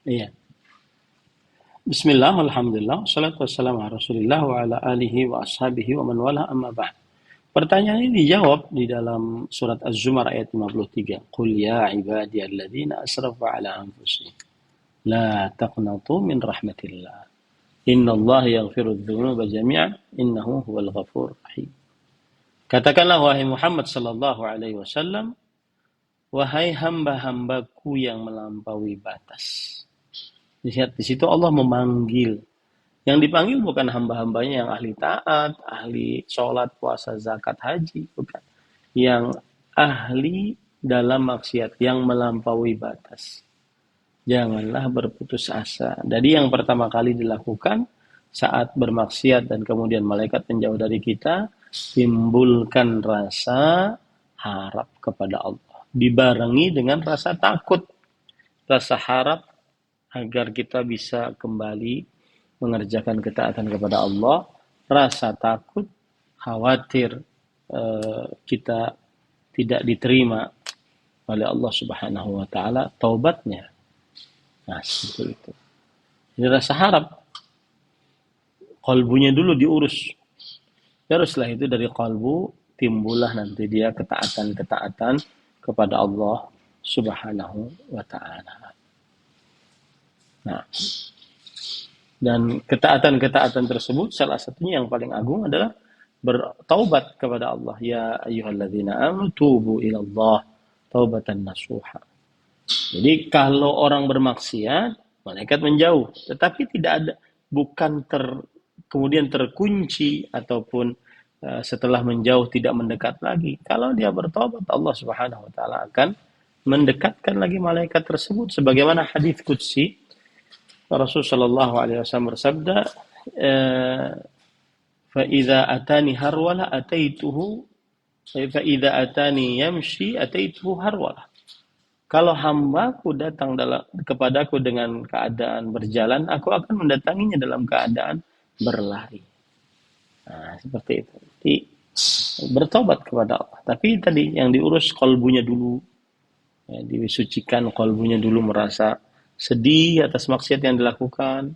Iya. Bismillah, alhamdulillah, salatu wassalamu ala rasulillah wa ala alihi wa ashabihi wa man wala amma ba'd. Pertanyaan ini dijawab di dalam surat Az-Zumar ayat 53. Qul ya ibadiyalladzina asrafu ala anfusihim la taqnatu min rahmatillah. Innallaha yaghfiru dzunuba jami'an innahu huwal ghafurur rahim. Katakanlah wahai Muhammad sallallahu alaihi wasallam, wahai hamba-hambaku yang melampaui batas. Lihat di situ Allah memanggil. Yang dipanggil bukan hamba-hambanya yang ahli taat, ahli sholat, puasa, zakat, haji, bukan. Yang ahli dalam maksiat, yang melampaui batas. Janganlah berputus asa. Jadi yang pertama kali dilakukan saat bermaksiat dan kemudian malaikat menjauh dari kita, timbulkan rasa harap kepada Allah. Dibarengi dengan rasa takut, rasa harap agar kita bisa kembali mengerjakan ketaatan kepada Allah, rasa takut, khawatir kita tidak diterima oleh Allah Subhanahu wa taala taubatnya. Nah, seperti itu. Ini rasa harap. Kalbunya dulu diurus. Terus setelah itu dari kalbu timbullah nanti dia ketaatan-ketaatan kepada Allah Subhanahu wa taala. Nah, dan ketaatan-ketaatan tersebut salah satunya yang paling agung adalah bertaubat kepada Allah. Ya ayyuhalladzina amanu tubu ilallah taubatan nasuha. Jadi kalau orang bermaksiat, malaikat menjauh, tetapi tidak ada, bukan kemudian terkunci ataupun setelah menjauh tidak mendekat lagi. Kalau dia bertobat, Allah Subhanahu wa taala akan mendekatkan lagi malaikat tersebut sebagaimana hadis qudsi Rasul sallallahu alaihi wasallam bersabda, fa idza atani harwala ataituhu fa idza atani yamshi ataituhu harwala. Kalau hambaku datang kepadaku dengan keadaan berjalan, aku akan mendatanginya dalam keadaan berlari. Nah, seperti itu. Jadi, bertobat kepada Allah. Tapi tadi yang diurus kalbunya dulu. Ya, disucikan kalbunya dulu, merasa sedih atas maksiat yang dilakukan.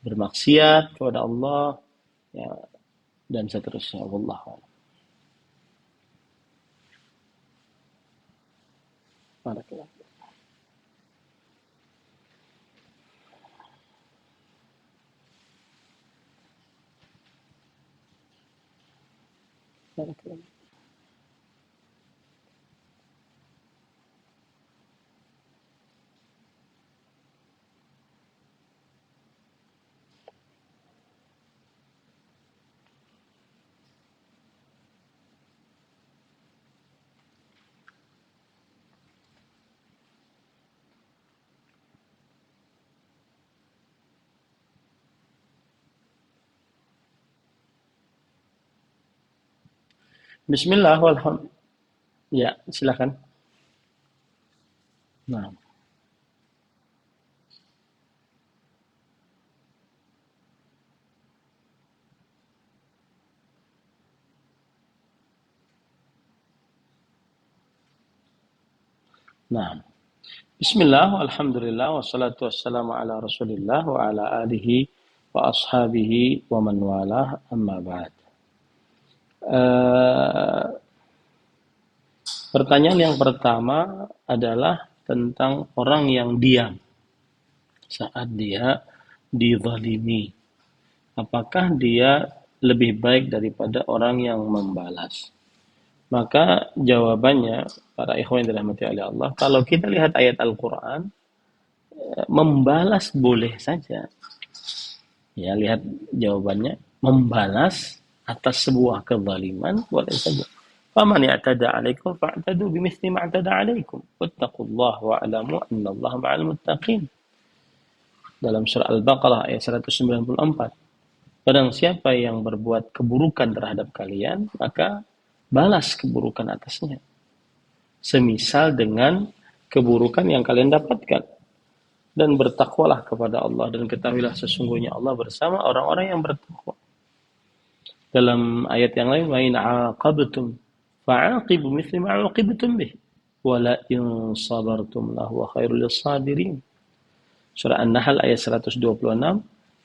Bermaksiat kepada Allah. Ya, dan seterusnya. Wallahu a'lam. Bismillah walhamdulillah. Ya, silakan. Nah, nah. Bismillah, alhamdulillah, wassalatu wassalamu ala rasulillah wa ala alihi wa ashabihi wa man walah amma ba'd. Pertanyaan yang pertama adalah tentang orang yang diam saat dia dizalimi. Apakah dia lebih baik daripada orang yang membalas? Maka jawabannya, para ikhwan yang dirahmati oleh Allah, kalau kita lihat ayat Al-Quran, membalas boleh saja. Ya, lihat jawabannya. Membalas atas sebuah kezaliman boleh saja. Faman ya'tada 'alaikum fa'tadu bimithli ma 'atada 'alaikum. Wattaqullaha wa'lamu annallaha ma'al muttaqin. Dalam surah Al-Baqarah ayat 194. Barang siapa yang berbuat keburukan terhadap kalian, maka balas keburukan atasnya. Semisal dengan keburukan yang kalian dapatkan. Dan bertakwalah kepada Allah dan ketahuilah sesungguhnya Allah bersama orang-orang yang bertakwa. Dalam ayat yang lain, wa in 'aqabtum fa'aqibu mithli ma 'uqibtum bih wa la in sabartum lahu khairul lis-sabirin. Surah An-Nahl ayat 126.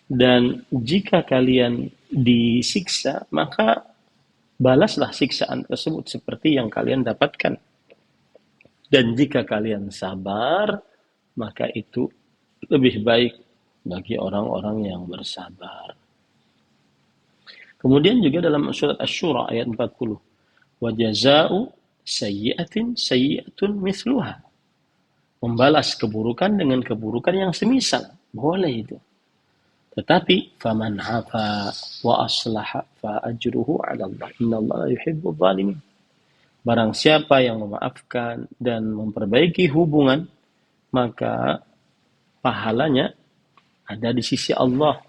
Dan jika kalian disiksa, maka balaslah siksaan tersebut seperti yang kalian dapatkan. Dan jika kalian sabar, maka itu lebih baik bagi orang-orang yang bersabar. Kemudian juga dalam surat Asy-Syura ayat 40, wa jazaa'u sayyi'atin sayyi'atun mithluha. Membalas keburukan dengan keburukan yang semisal. Boleh itu. Tetapi faman 'afa wa aslaha fa ajruhu 'ala Allah. Innallaha yuhibbul zalimin. Barang siapa yang memaafkan dan memperbaiki hubungan, maka pahalanya ada di sisi Allah.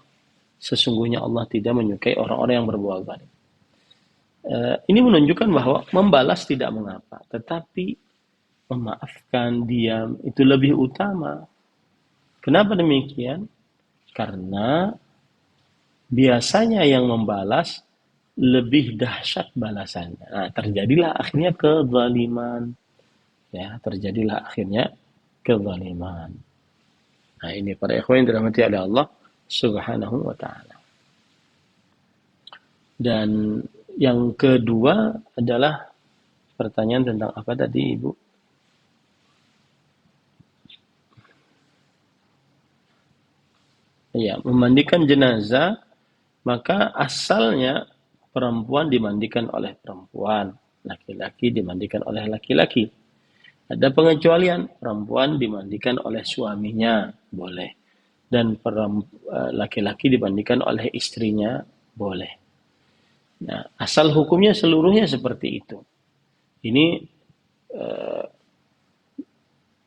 Sesungguhnya Allah tidak menyukai orang-orang yang berbuat zalim. Ini menunjukkan bahwa membalas tidak mengapa, tetapi memaafkan, diam, itu lebih utama. Kenapa demikian? Karena biasanya yang membalas lebih dahsyat balasannya. Nah, terjadilah akhirnya kezaliman. Ya, terjadilah akhirnya kezaliman. Nah, ini para ikhwan yang dirahmati oleh Allah Subhanahu wa ta'ala. Dan yang kedua adalah pertanyaan tentang apa tadi, Ibu? Ya, memandikan jenazah, maka asalnya perempuan dimandikan oleh perempuan, laki-laki dimandikan oleh laki-laki. Ada pengecualian, perempuan dimandikan oleh suaminya, boleh. Dan laki-laki dimandikan oleh istrinya, boleh. Nah, asal hukumnya seluruhnya seperti itu. Ini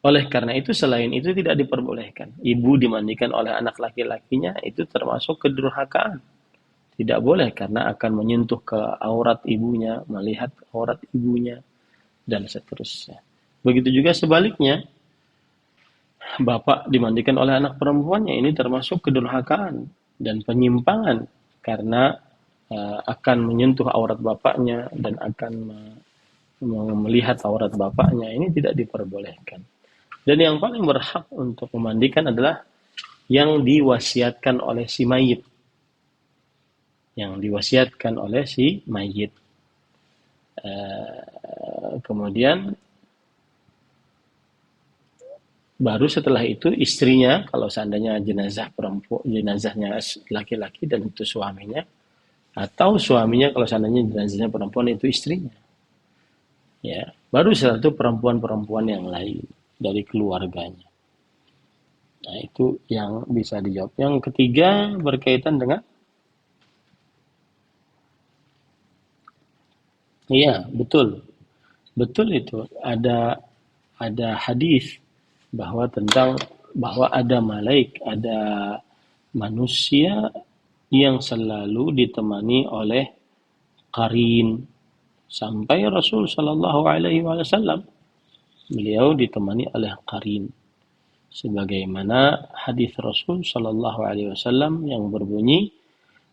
oleh karena itu selain itu tidak diperbolehkan. Ibu dimandikan oleh anak laki-lakinya itu termasuk kedurhakaan. Tidak boleh karena akan menyentuh ke aurat ibunya, melihat aurat ibunya, dan seterusnya. Begitu juga sebaliknya, bapak dimandikan oleh anak perempuannya, ini termasuk kedurhakaan dan penyimpangan karena akan menyentuh aurat bapaknya dan akan melihat aurat bapaknya. Ini tidak diperbolehkan. Dan yang paling berhak untuk memandikan adalah yang diwasiatkan oleh si mayit. Yang diwasiatkan oleh si mayit. Kemudian baru setelah itu istrinya, kalau seandainya jenazah perempuan, jenazahnya laki-laki dan itu suaminya, atau suaminya kalau seandainya jenazahnya perempuan itu istrinya. Ya, baru setelah itu perempuan-perempuan yang lain dari keluarganya. Nah, itu yang bisa dijawab. Yang ketiga berkaitan dengan iya, betul. Betul itu. Ada hadis bahwa ada ada manusia yang selalu ditemani oleh qarin sampai Rasul Shallallahu Alaihi Wasallam beliau ditemani oleh qarin. Sebagaimana hadis Rasul Shallallahu Alaihi Wasallam yang berbunyi,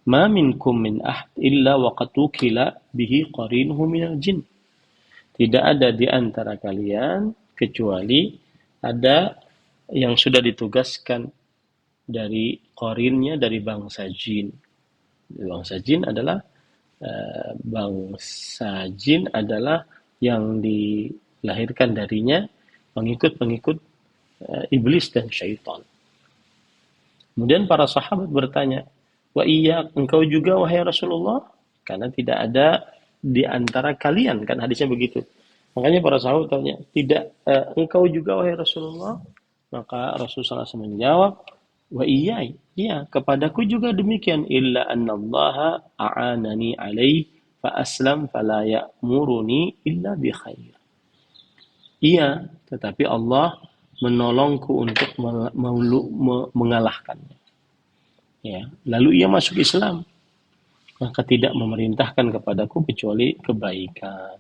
"Ma minkum min ahad illa waqad wukila bihi qarinuhu minal jin." Tidak ada di antara kalian kecuali ada yang sudah ditugaskan dari qarinnya dari bangsa jin. Bangsa jin adalah yang dilahirkan darinya pengikut-pengikut iblis dan syaitan. Kemudian para sahabat bertanya, "Wa iya, engkau juga wahai Rasulullah?" Karena tidak ada di antara kalian, kan hadisnya begitu. Makanya para sahabat tanya, "Tidak engkau juga wahai Rasulullah?" Maka Rasulullah SAW menjawab, "Wa iya, iya, kepadaku juga demikian. Illa annallaha a'anani alaih fa aslam fala ya'muruni illa bi khair." Iya, tetapi Allah menolongku untuk mengalahkannya. Ya, lalu ia masuk Islam, maka tidak memerintahkan kepadaku kecuali kebaikan.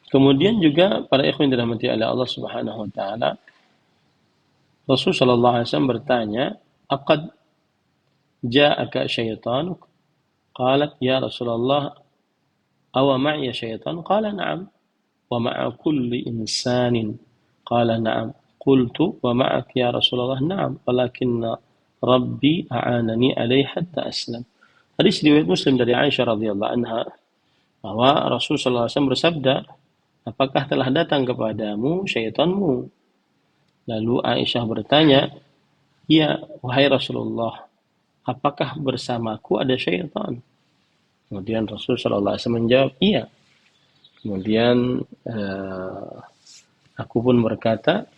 Kemudian juga para ikhwan dirahmati oleh Allah Subhanahu wa taala, Rasul sallallahu alaihi wasallam bertanya, "Aqad ja'aka syaitanuk?" Qalat, "Ya Rasulullah, aw ma'iya syaitan?" Qala, "Na'am." "Wa ma'a kulli insanin?" Qala, "Na'am." Qultu, "Wa ma'ak ya Rasulullah?" "Na'am, walakinna Rabbi a'anani alaihi hatta aslam. Hadis riwayat Muslim dari Aisyah radhiyallahu anha bahwa Rasulullah SAW bersabda, apakah telah datang kepadamu syaitanmu? Lalu Aisyah bertanya, ya wahai Rasulullah, apakah bersamaku ada syaitan? Kemudian Rasulullah SAW menjawab, iya. Kemudian aku pun berkata,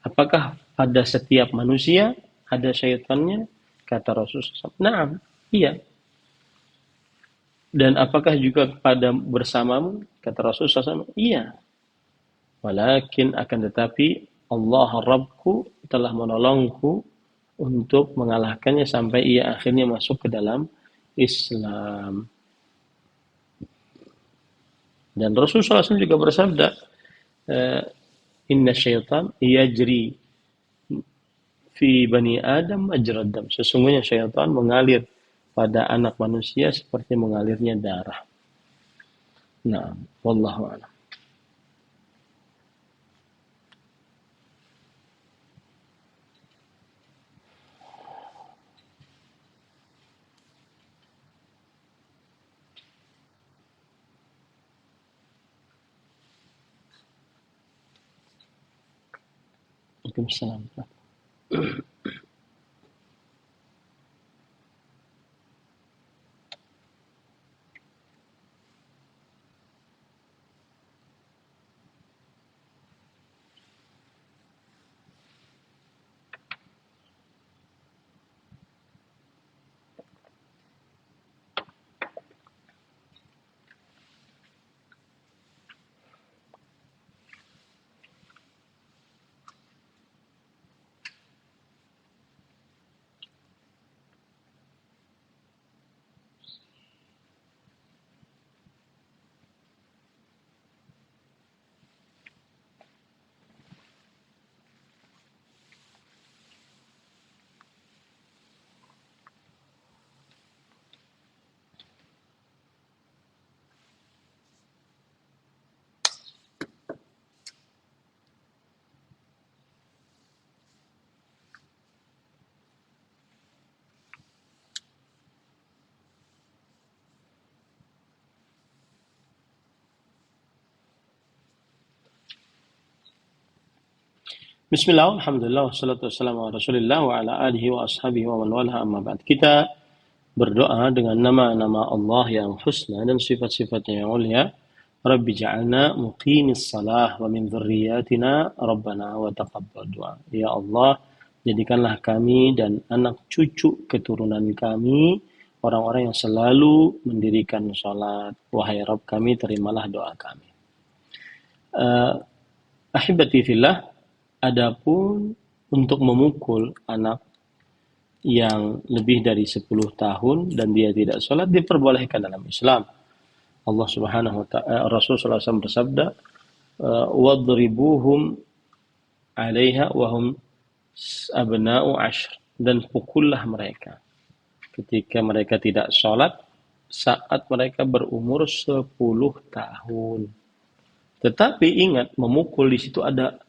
apakah pada setiap manusia ada syaitannya? Kata Rasulullah SAW, na'am, iya. Dan apakah juga pada bersamamu? Kata Rasulullah SAW, iya. Walakin akan tetapi Allah Rabbku telah menolongku untuk mengalahkannya sampai ia akhirnya masuk ke dalam Islam. Dan Rasulullah SAW juga bersabda, inna syaitan yajri fi bani Adam majrad dam. Sesungguhnya syaitan mengalir pada anak manusia seperti mengalirnya darah. Nah, wallahu a'lam. Waalaikumsalam. Bismillah, alhamdulillah, wassalatu wassalamu ala rasulillah wa ala alihi wa ashabihi wa man walaha amma ba'd. Kita berdoa dengan nama-nama Allah yang husna dan sifat-sifatnya yang mulia. Rabbi ja'alna muqimis salah wa min dzurriyyatina rabbana wa taqabbal du'a. Ya Allah, jadikanlah kami dan anak cucu keturunan kami orang-orang yang selalu mendirikan salat. Wahai Rabb kami, terimalah doa kami. Ahibati fillah, adapun untuk memukul anak yang lebih dari 10 tahun dan dia tidak sholat diperbolehkan dalam Islam. Allah Subhanahu wa ta'ala, Rasulullah SAW bersabda, wadribuhum 'alaiha wa hum abna'u 'ashr, dan pukullah mereka ketika mereka tidak sholat saat mereka berumur 10 tahun. Tetapi ingat, memukul di situ ada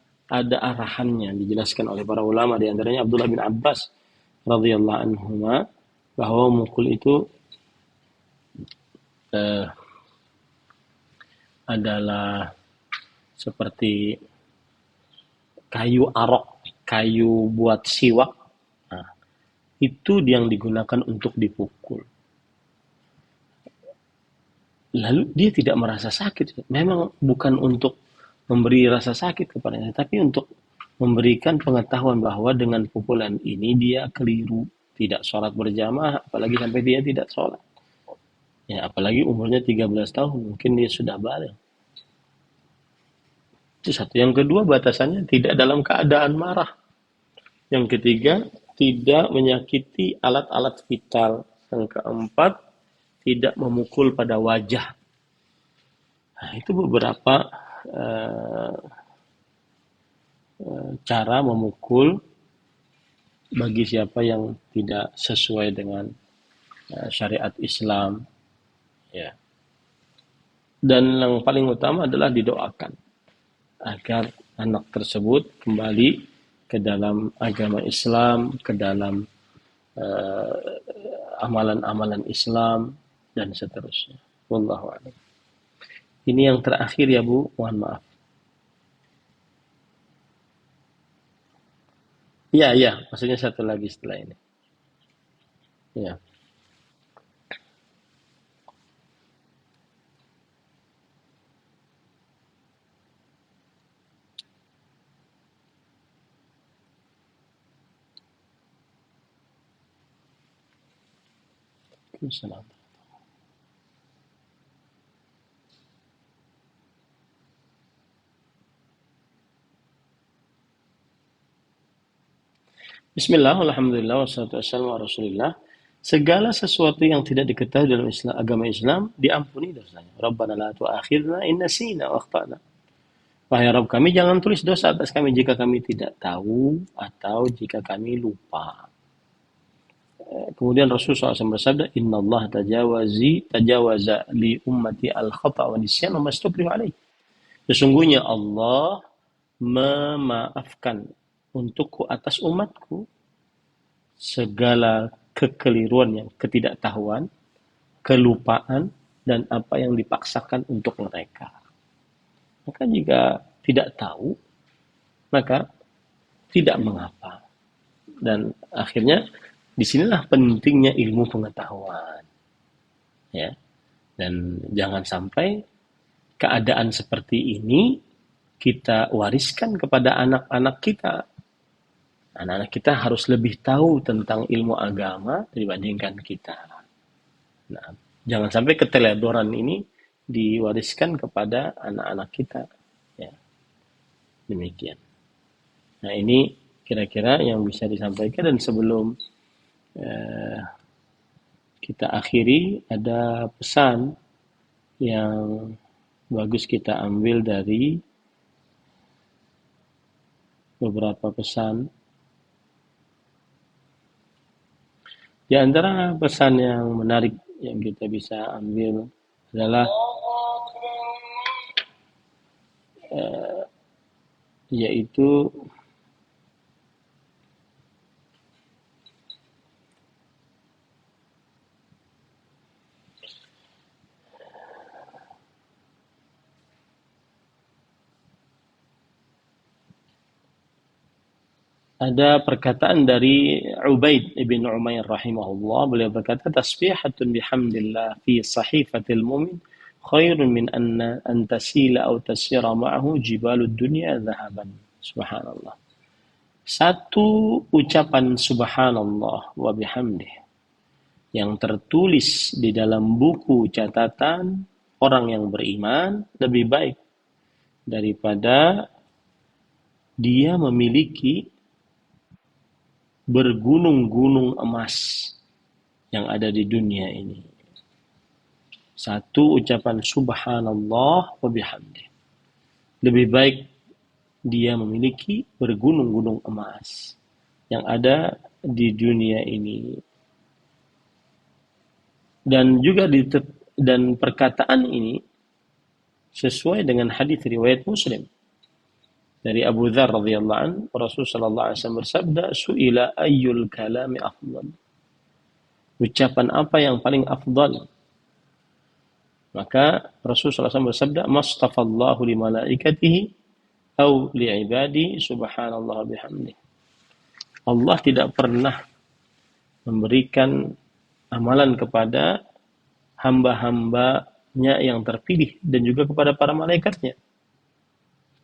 arahannya, dijelaskan oleh para ulama, di antaranya Abdullah bin Abbas radhiyallahu anhuma, bahwa memukul itu adalah seperti kayu arok, kayu buat siwak. Nah, itu yang digunakan untuk dipukul. Lalu dia tidak merasa sakit. Memang bukan untuk memberi rasa sakit kepadanya, tapi untuk memberikan pengetahuan bahwa dengan pukulan ini dia keliru, tidak sholat berjamaah, apalagi sampai dia tidak sholat. Ya, apalagi umurnya 13 tahun, mungkin dia sudah balik. Itu satu. Yang kedua, batasannya tidak dalam keadaan marah. Yang ketiga, tidak menyakiti alat-alat vital. Yang keempat, tidak memukul pada wajah. Nah, itu beberapa cara memukul bagi siapa yang tidak sesuai dengan syariat Islam, ya. Dan yang paling utama adalah didoakan agar anak tersebut kembali ke dalam agama Islam, ke dalam eh, amalan-amalan Islam dan seterusnya. Wallahu a'lam. Ini yang terakhir ya Bu, mohon maaf. Iya, iya, maksudnya satu lagi setelah ini. Ya, Bismillah. Bismillah, alhamdulillah, wassalatu wassalamu ala rasulillah. Segala sesuatu yang tidak diketahui dalam Islam, agama Islam diampuni dosanya. Rabbana la tu'akhirna in nasina wa akhtana. Wahai Rabb kami, jangan tulis dosa atas kami jika kami tidak tahu atau jika kami lupa. Kemudian Rasulullah SAW bersabda, Inna Allah tajawaza li ummati al-khata' wa nisyan wa mastukrihu alaih. Sesungguhnya Allah memaafkan untukku atas umatku segala kekeliruan yang ketidaktahuan, kelupaan, dan apa yang dipaksakan untuk mereka. Maka jika tidak tahu, maka tidak mengapa. Dan akhirnya disinilah pentingnya ilmu pengetahuan. Ya. Dan jangan sampai keadaan seperti ini kita wariskan kepada anak-anak kita. Anak-anak kita harus lebih tahu tentang ilmu agama dibandingkan kita. Nah, jangan sampai keteledoran ini diwariskan kepada anak-anak kita. Ya, demikian. Nah, ini kira-kira yang bisa disampaikan, dan sebelum kita akhiri, ada pesan yang bagus kita ambil dari beberapa pesan. Di antara pesan yang menarik yang kita bisa ambil adalah yaitu ada perkataan dari Ubaid ibn Umair rahimahullah. Beliau berkata, tasbihatun bihamdillah fi sahifatil mu'min khairun min an tasila aw tasira ma'ahu jibalud dunya dhahaban. Subhanallah. Satu ucapan subhanallah wa bihamdih yang tertulis di dalam buku catatan orang yang beriman lebih baik daripada dia memiliki bergunung-gunung emas yang ada di dunia ini. Satu ucapan subhanallah wa bihamdih lebih baik dia memiliki bergunung-gunung emas yang ada di dunia ini. Dan juga dan perkataan ini sesuai dengan hadis riwayat Muslim dari Abu Dzar radhiyallahu anhu. Rasulullah sallallahu alaihi wasallam bersabda, "Su'ila ayyul kalami afdal?" Ucapan apa yang paling afdal? Maka Rasulullah SAW bersabda, "Mastafallahu li malaikatihi aw li ibadi subhanallah bihamdih." Allah tidak pernah memberikan amalan kepada hamba-hambanya yang terpilih dan juga kepada para malaikatnya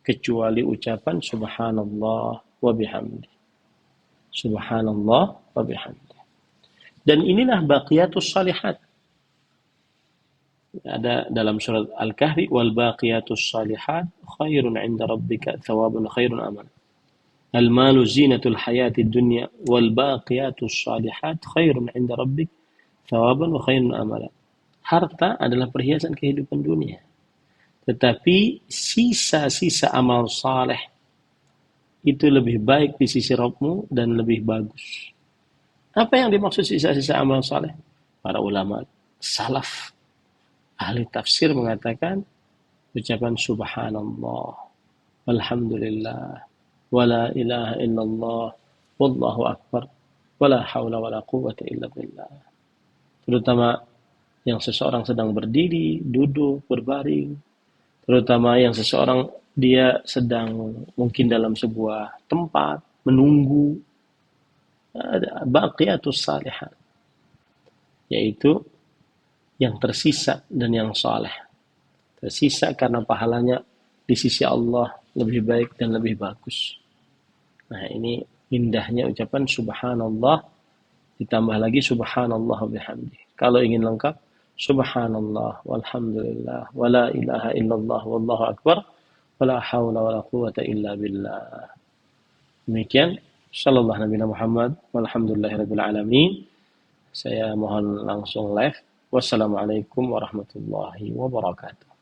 kecuali ucapan subhanallah wa bihamdi. Subhanallah wa bihamdi. Dan inilah baqiyatus salihat. Ada dalam surat Al-Kahfi, wal baqiyatus salihat khairun 'inda rabbika thawabun khairun amal. Al-malu zinatul hayatid dunya wal baqiyatus salihat khairun 'inda rabbik thawaban wa khairun amala. Harta adalah perhiasan kehidupan dunia. Tetapi sisa-sisa amal saleh itu lebih baik di sisi Rabbmu dan lebih bagus. Apa yang dimaksud sisa-sisa amal saleh? Para ulama salaf, ahli tafsir mengatakan ucapan subhanallah, alhamdulillah, wala ilaha illallah, wallahu akbar, Wala haula wala quwwata illa billah. Terutama yang seseorang sedang berdiri, duduk, berbaring, terutama yang seseorang dia sedang mungkin dalam sebuah tempat menunggu, baqiyatus salihat, yaitu yang tersisa dan yang saleh. Tersisa karena pahalanya di sisi Allah lebih baik dan lebih bagus. Nah, ini indahnya ucapan subhanallah ditambah lagi subhanallah bihamdi. Kalau ingin lengkap, subhanallah walhamdulillah wala ilaha illallah wallahu akbar wala haula wala quwata illa billah. Demikian sallallahu nabi Muhammad walhamdulillahirabbil alamin. Saya mohon langsung live. Wassalamualaikum warahmatullahi wabarakatuh.